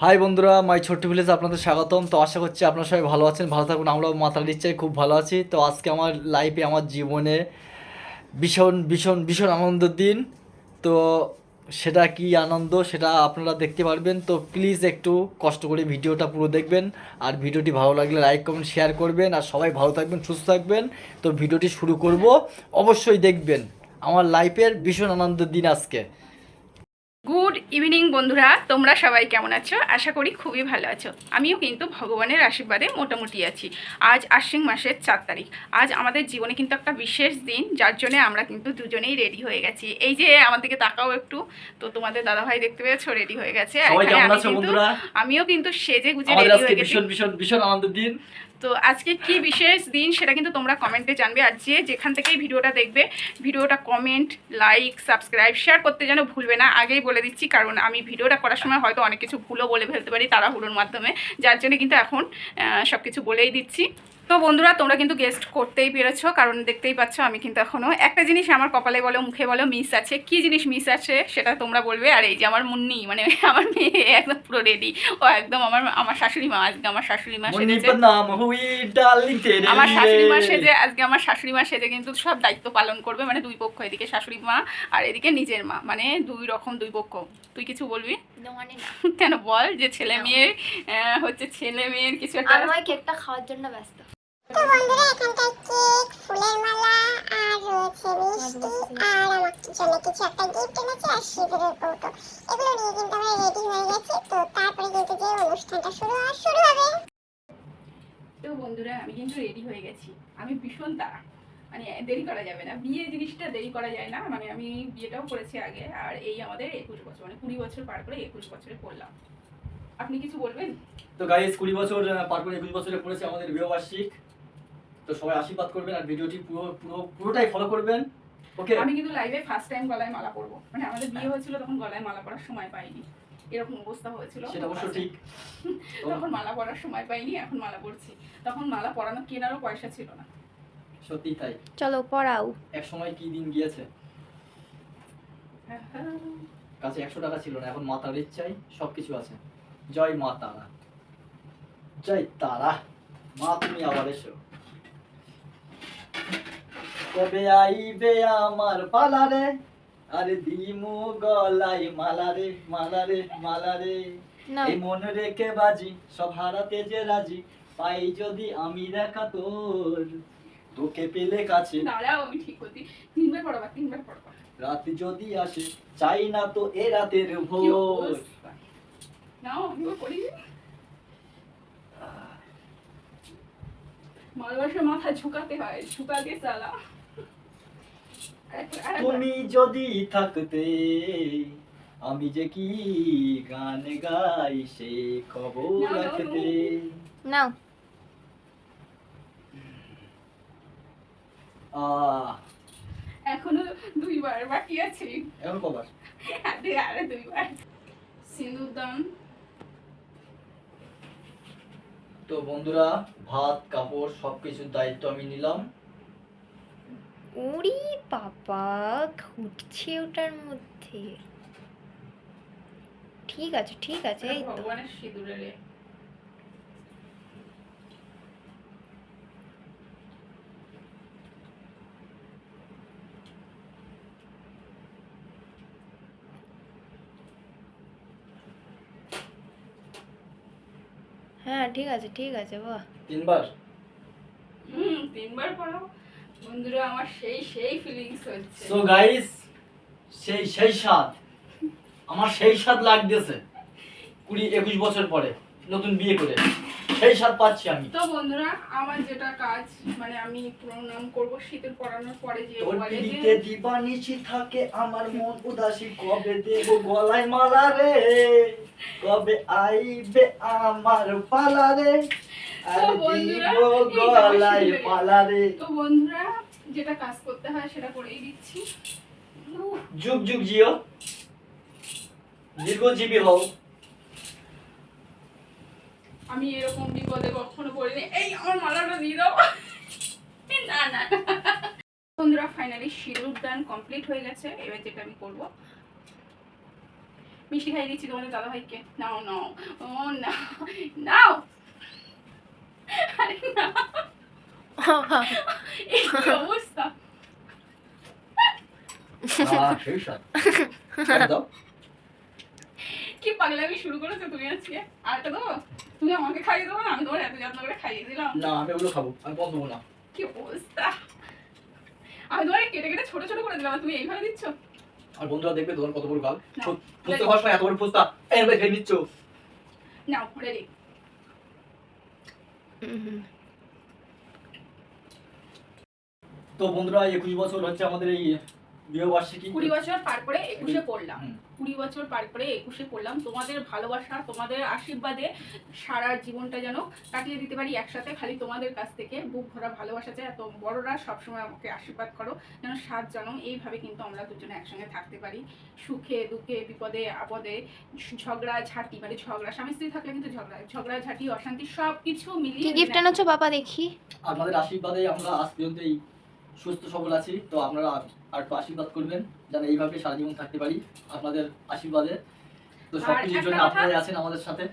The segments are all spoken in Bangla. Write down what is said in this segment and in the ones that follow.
হাই বন্ধুরা, মাই ছোট্ট ভিলেজ আপনাদের স্বাগতম। তো আশা করছি আপনারা সবাই ভালো আছেন, ভালো থাকুন। আমরাও মাতার ইচ্ছায় খুব ভালো আছি। তো আজকে আমার লাইফে, আমার জীবনে ভীষণ ভীষণ ভীষণ আনন্দের দিন। তো সেটা কি আনন্দ সেটা আপনারা দেখতে পারবেন। তো প্লিজ একটু কষ্ট করে ভিডিওটা পুরো দেখবেন। আর ভিডিওটি ভালো লাগলে লাইক কমেন্ট শেয়ার করবেন। আর সবাই ভালো থাকবেন, সুস্থ থাকবেন। তো ভিডিওটি শুরু করব, অবশ্যই দেখবেন। আমার লাইফের ভীষণ আনন্দের দিন আজকে। গুড ইভিনিং বন্ধুরা, তোমরা সবাই কেমন আছো? আশা করি খুবই ভালো আছো। আমিও কিন্তু ভগবানের আশীর্বাদে মোটামুটি আছি। আজ আশ্বিন মাসের 4 তারিখ। আজ আমাদের জীবনে কিন্তু একটা বিশেষ দিন, যার জন্য আমরা কিন্তু দুজনেই রেডি হয়ে গেছি। এই যে আমার দিকে তাকাও একটু, তো তোমাদের দাদাভাই দেখতে পেয়েছো রেডি হয়ে গেছে। আর সবাই এখানে কেমন আমি আছো কিন্তু বন্ধুরা? আমিও কিন্তু সেজে গুজে আমাদের রেডি আজকে হয়ে গেছি। ভীষণ ভীষণ ভীষণ আনন্দের দিন। তো আজকে কি বিশেষ দিন সেটা কিন্তু তোমরা কমেন্টে জানবে। আর যে যেখান থেকেই ভিডিওটা দেখবে, ভিডিওটা কমেন্ট, লাইক, সাবস্ক্রাইব, শেয়ার করতে যেন ভুলবে না। আগেই বলে দিচ্ছি, কারণ আমি ভিডিওটা করার সময় হয়তো অনেক কিছু ভুলও বলে ফেলতে পারি তাড়াহুড়োর মাধ্যমে, যার জন্য কিন্তু এখন সব কিছু বলেই দিচ্ছি। তো বন্ধুরা, তোমরা কিন্তু গেস্ট করতেই পেরেছো, কারণ দেখতেই পাচ্ছ আমি কিন্তু এখনও একটা জিনিস আমার কপালে বলো মুখে বলো মিস আছে। কি জিনিস মিস আছে সেটা তোমরা বলবে। আর এই যে আমার মুন্নি, মানে আমার মেয়ে একদম পুরো রেডি। ও একদম আমার শাশুড়ি মা, আজকে আমার শাশুড়ি মা সেজেছে। আমার শাশুড়ি মা সেজে আজকে আমার শাশুড়ি মা সেজে কিন্তু সব দায়িত্ব পালন করবে, মানে দুই পক্ষ, এদিকে শাশুড়ি মা আর এদিকে নিজের মা, মানে দুই রকম দুই পক্ষ। তুই কিছু বলবি? মানে না, কেন বল, যে ছেলে মেয়ে হচ্ছে ছেলে মেয়ের কিছু একটা। আমার কেকটা খাওয়ার জন্য ব্যস্ত। তো বন্ধুরা, এখানটায় কেক, ফুলের মালা আর রয়েছে মিষ্টি, আর আমার জন্য কিছু একটা গিফট এনেছে আর সিঁদুরের কৌটো। এগুলো নিয়ে কিন্তু আমরা রেডি হয়ে গেছি। তো তারপরে কিন্তু যে অনুষ্ঠানটা শুরু হবে। তো বন্ধুরা, আমি কিন্তু রেডি হয়ে গেছি। আমি ভীষণ তাড়া, মানে দেরি করা যাবে না। বিয়ে জিনিসটা দেরি করা যায় না। মানে আমি বিয়েটাও করেছি আগে, আর এই আমাদের 21 বছর, মানে 20 বছর পার করে 21 বছরে পড়লাম। আপনি কিছু বলবেন? তো গাইস, 20 বছর পার করে 21 বছরে পড়েছে আমাদের বিবাহবার্ষিক। তো সবাই আশীর্বাদ করবেন আর ভিডিওটি পুরোটাই ফলো করবেন। ওকে। আমি কিন্তু লাইভে ফার্স্ট টাইম গলায় মালা পরবো। মানে আমাদের বিয়ে হয়েছিল তখন গলায় মালা পরার সময় পাইনি, এরকম অবস্থা হয়েছিল। সেটা অবশ্য ঠিক। তখন মালা পরার সময় পাইনি, এখন মালা পরছি। তখন মালা পরানো কেনারও পয়সা ছিল না। সত্যি তাই। চলো পড়াও। এক সময় কি দিন গিয়েছে, কাছে 100 টাকা ছিল না, এখন মাতার ইচ্ছায় সবকিছু আছে। জয় মা তারা, জয় তারা। মা তুমি আবার এসো। কবে আইবে আমার পালারে, আরে দিমু গলায় মালারে মালারে মালারে। না, এই মন রেখে বাজি, সব হারাতে যে রাজি, পাই যদি আমি দেখা তোর, তোকে পেলে কাছে। দাঁড়াও, আমি ঠিক করছি। 3 বার পড়াবা, 3 বার পড়াবা। রাত যদি আসে, চাই না তো এ রাতের কি ভোর। অবস্থা। নাও, আমিও পড়ি। ভালোবাসা মাথা ঝুঁকাতে হয়, ঝুঁকাতে চালা। তুমি যদি থাকতে, আমি যে কি গান গাই সে খবর না, না, রাখতে। নাও। এখনো 2 বার বাকি আছে। এখন কবার? আরে 2 বার। সিঁদুর দান। তো বন্ধুরা, ভাত কাপড় সবকিছুর দায়িত্ব আমি নিলাম। ওরে বাবা, ঘুরছে ওটার মধ্যে। ঠিক আছে ঠিক আছে, এই তো। ভগবানের সিঁদুরে রে। হ্যাঁ ঠিক আছে ঠিক আছে, বাহ। 3 বার। 3 বার পড়াও। বন্ধুরা, আমার সেই সেই ফিলিংস হচ্ছে। সো গাইস, সেই স্বাদ, আমার সেই স্বাদ লাগতেছে 20-21 বছর পরে নতুন বিয়ে করে, সেই স্বাদ পাচ্ছি আমি। তো বন্ধুরা, আমার যেটা কাজ, মানে আমি প্রণাম করব সিঁদুর পরানোর পরে, যে তোর বলে পিড়িতে যে দিবানিশি থাকে আমার মন উদাসী, কবে দেব গলায় মালা রে, কবে আইবে আমার পালা রে, আর তো দিব বন্ধুরা, গলায় মালা রে। তো বন্ধুরা, যেটা কাজ করতে হয় সেটা করেই দিচ্ছি। যুগ যুগ জিও, দীর্ঘজীবী হও। আমি এরকম বিপদে কখনো পড়িনি। এই আমার মালাটা দিয়ে দাও। না না না। বন্ধুরা, ফাইনালি সিঁদুর দান কমপ্লিট হয়ে গেছে। এবার যেটা আমি করব, মিষ্টি খাইয়ে দিচ্ছি তোমাদের দাদা ভাইকে। নাও নাও, ও নাও নাও, আরে না, এই কি অবস্থা। সেই স্বাদ। দাও। কি পাগলামি শুরু করেছো তুমি আজকে। আর একটা দেবো? তুমি আমাকে খাইয়ে দেবো না? আমি তোমার এত যত্ন করে খাইয়ে দিলাম। না আমি ওগুলো খাবো, আমি কম দেবো না। কি অবস্থা, আমি তোমার কেটে কেটে ছোট ছোট করে দিলাম আর তুমি এইভাবে দিচ্ছ। আর বন্ধুরা দেখবে তোমার কত বড় গাল। না। ফুচকা খাওয়ার সময় এত বড় ফুচকা এভাবে খেয়ে নিচ্ছ। নাও রেডি। তো বন্ধুরা 21 বছর হচ্ছে আমাদের এই বিয়ে বার্ষিকী। 20 বছর পার করে 21-এ পড়লাম। হুম। 20 বছর পার করে 21-এ পড়লাম। তোমাদের ভালোবাসা, তোমাদের আশীর্বাদে সারা জীবনটা যেন কাটিয়ে দিতে পারি একসাথে। খালি তোমাদের কাছ থেকে বুক ভরা ভালোবাসা চাই। এত বড়রা সবসময় আমাকে আশীর্বাদ করো যেন 7 জনম এইভাবে কিন্তু আমরা দুজনে একসঙ্গে থাকতে পারি। সুখে দুঃখে বিপদে আপদে, ঝগড়া ঝাঁটি, মানে ঝগড়া স্বামী স্ত্রী থাকলে কিন্তু ঝগড়া ঝাঁটি অশান্তি সব কিছু কি মিলিয়ে গিফট এনেছো বাবা দেখি? আপনাদের আশীর্বাদে আমরা আজ পর্যন্ত এই সুস্থ সবল আছি। তো আপনারা আর একটু আশীর্বাদ করবেন যেন এইভাবে সারা জীবন থাকতে পারি আপনাদের আশীর্বাদে। তো আর সবকিছুর একটা জন্য কথা- আপনারাই আছেন আমাদের সাথে।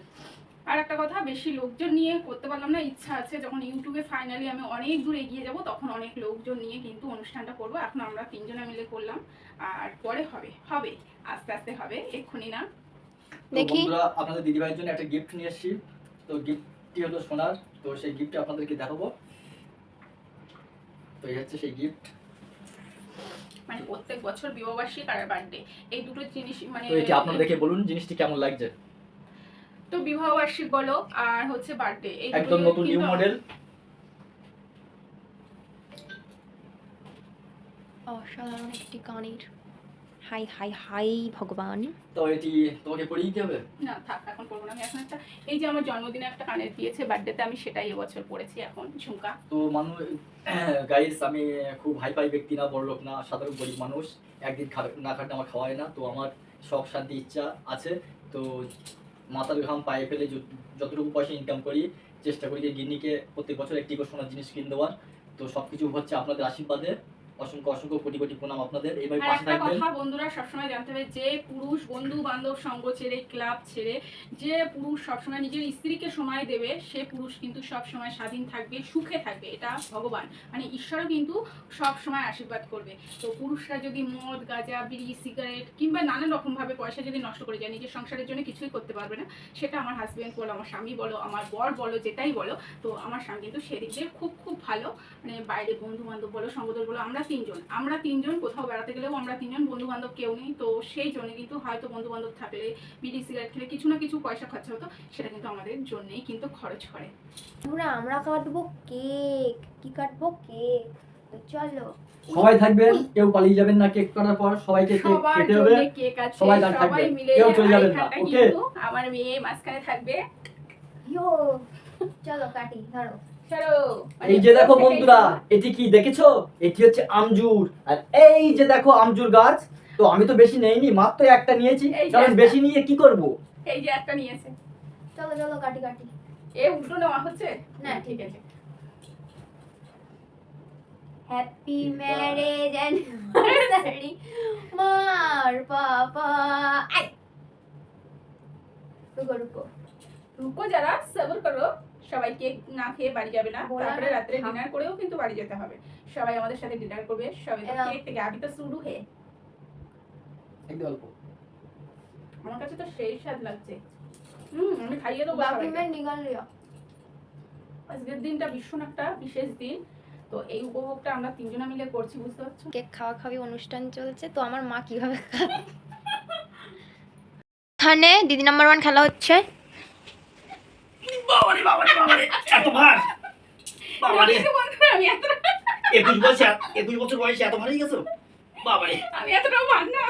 আর একটা কথা, বেশি লোকজন নিয়ে করতে পারলাম না। ইচ্ছা আছে যখন ইউটিউবে ফাইনালি আমি অনেক দূর এগিয়ে যাব তখন অনেক লোকজন নিয়ে কিন্তু অনুষ্ঠানটা করব। এখন আমরা 3 জনে মিলে করলাম, আর পরে হবে হবে আস্তে আস্তে হবে, এক্ষুনি না। তো দেখি। বন্ধুরা আপনাদের দিদিভাইয়ের জন্য একটা গিফট নিয়ে এসেছি। তো গিফটটি হলো সোনার। তো সেই গিফটটা আপনাদেরকে দেখাবো। তো এই হচ্ছে সেই গিফট। মানে প্রত্যেক বছর বিবাহবার্ষিক আর বার্থডে এই দুটো জিনিস মানে তো এটি আপনারা দেখে বলুন জিনিসটি কেমন লাগছে। তো বিবাহবার্ষিক বলো আর হচ্ছে বার্থডে এই একদম নতুন নিউ মডেল। অসাধারণ একটি কানের। হাই হাই হাই ভগবান। তো এটি তোমাকে পরিয়ে দিতে হবে। না থাক, এখন করবো না। আমি এখন একটা, এই যে আমার জন্মদিনে একটা কানের দিয়েছে বার্থডেতে, আমি সেটাই এবছর পড়েছি এখন ঝুমকা। তো মানুষ গাইস, আমি খুব হাই ফাই ব্যক্তি না, বড় লোক না, সাধারণ গরিব মানুষ। একদিন না খাটলে আমার খাওয়ায় না। তো আমার শখ শান্তি ইচ্ছা আছে। তো মাথার ঘাম পায়ে ফেলে যতটুকু পয়সা ইনকাম করি চেষ্টা করি যে গিন্নিকে প্রত্যেক বছর একটি করে সোনার জিনিস কিনে দেওয়ার। তো সবকিছু হচ্ছে আপনাদের আশীর্বাদে। অসংখ্য অসংখ্য কোটি কোটি প্রণাম আপনাদের। এইভাবে আর পাশে একটা থাকবেন। কথা বন্ধুরা সবসময় জানতে হবে, যে পুরুষ বন্ধু বান্ধব সঙ্গ ছেড়ে, ক্লাব ছেড়ে, যে পুরুষ সবসময় নিজের স্ত্রীকে সময় দেবে, সে পুরুষ কিন্তু সবসময় স্বাধীন থাকবে, সুখে থাকবে। এটা ভগবান মানে ঈশ্বরও কিন্তু সবসময় আশীর্বাদ করবে। তো পুরুষরা যদি মদ গাঁজা বিড়ি সিগারেট কিংবা নানান রকমভাবে পয়সা যদি নষ্ট করে যায়, নিজের সংসারের জন্য কিছুই করতে পারবে না। সেটা আমার হাজব্যান্ড বলো, আমার স্বামী বলো, আমার বর বলো, যেটাই বলো। তো আমার স্বামী কিন্তু সেদিক দিয়ে খুব খুব ভালো। মানে বাইরে বন্ধু বান্ধব বলো, সঙ্গদল বলো, আমরা তিনজন কোথাও বেড়াতে গেলেও আমরা 3 জন, বন্ধু বান্ধব কেউ নেই। তো সেই জন্য কিন্তু হয়তো বন্ধু বান্ধব থাকলে বিড়ি সিগারেট খেলে কিছু না কিছু পয়সা খরচা হতো, সেটা কিন্তু আমাদের জন্যই কিন্তু খরচ করে। আমরা কাটবো কেক। কি কাটবো? কেক। তো চলো। সবাই থাকবেন, কেউ পালিয়ে যাবেন না। কেক কাটার পর সবাইকে কেক সবার কেটে জন্য হবে। কেক আছে, সবাই থাকবে, সবাই মিলে। কেউ চলে যাবেন না, আর এখানটা ওকে? কিন্তু আমার মেয়ে মাঝখানে থাকবে। ইয়ো, চলো কাটি, ধরো। চলো। এই যে দেখো বন্ধুরা, এটি কি দেখেছো? এটি হচ্ছে আমজুর। আর এই যে দেখো আমজুর গাছ। তো আমি তো বেশি নেইনি, মাত্র একটা নিয়েছি। এই যে কারণ একটা। বেশি নিয়ে কি করব? এই যে একটা নিয়েছে। চলো চলো কাটি কাটি। এ উল্টো নেওয়া হচ্ছে না, ঠিক আছে। হ্যাপি ম্যারেজ অ্যানিভার্সারি মার পাপা। আই রুকো রুকো। রুকো যারা, সবর করো। সবাই কেক না খেয়ে বাড়ি যাবে না। বলা তারপরে না, রাত্রে থাম। ডিনার করেও কিন্তু বাড়ি যেতে হবে। সবাই আমাদের সাথে ডিনার করবে। সবাই তো এরাও। কেক থেকে আবি তো শুরু হে। একদম অল্প। আমার কাছে তো সেই স্বাদ লাগছে। আমি খাইয়ে দেবো বাকি সবাইকে। में निकाल लिया। আজকের দিনটা ভীষণ একটা বিশেষ দিন। তো এই উপভোগটা আমরা 3 জনে মিলে করছি, বুঝতে পারছো? কেক খাওয়া খাওয়ি অনুষ্ঠান চলছে। তো আমার মা কিভাবে খায়? এখানে দিদি নাম্বার 1 খেলা হচ্ছে। বাবারে বাবারে বাবারে, এত ভার! বাবারে, বন্ধুরা, আমি 21 বছর বয়সে এত ভার হয়ে গেছো? বাবারে। এতটাও ভার না।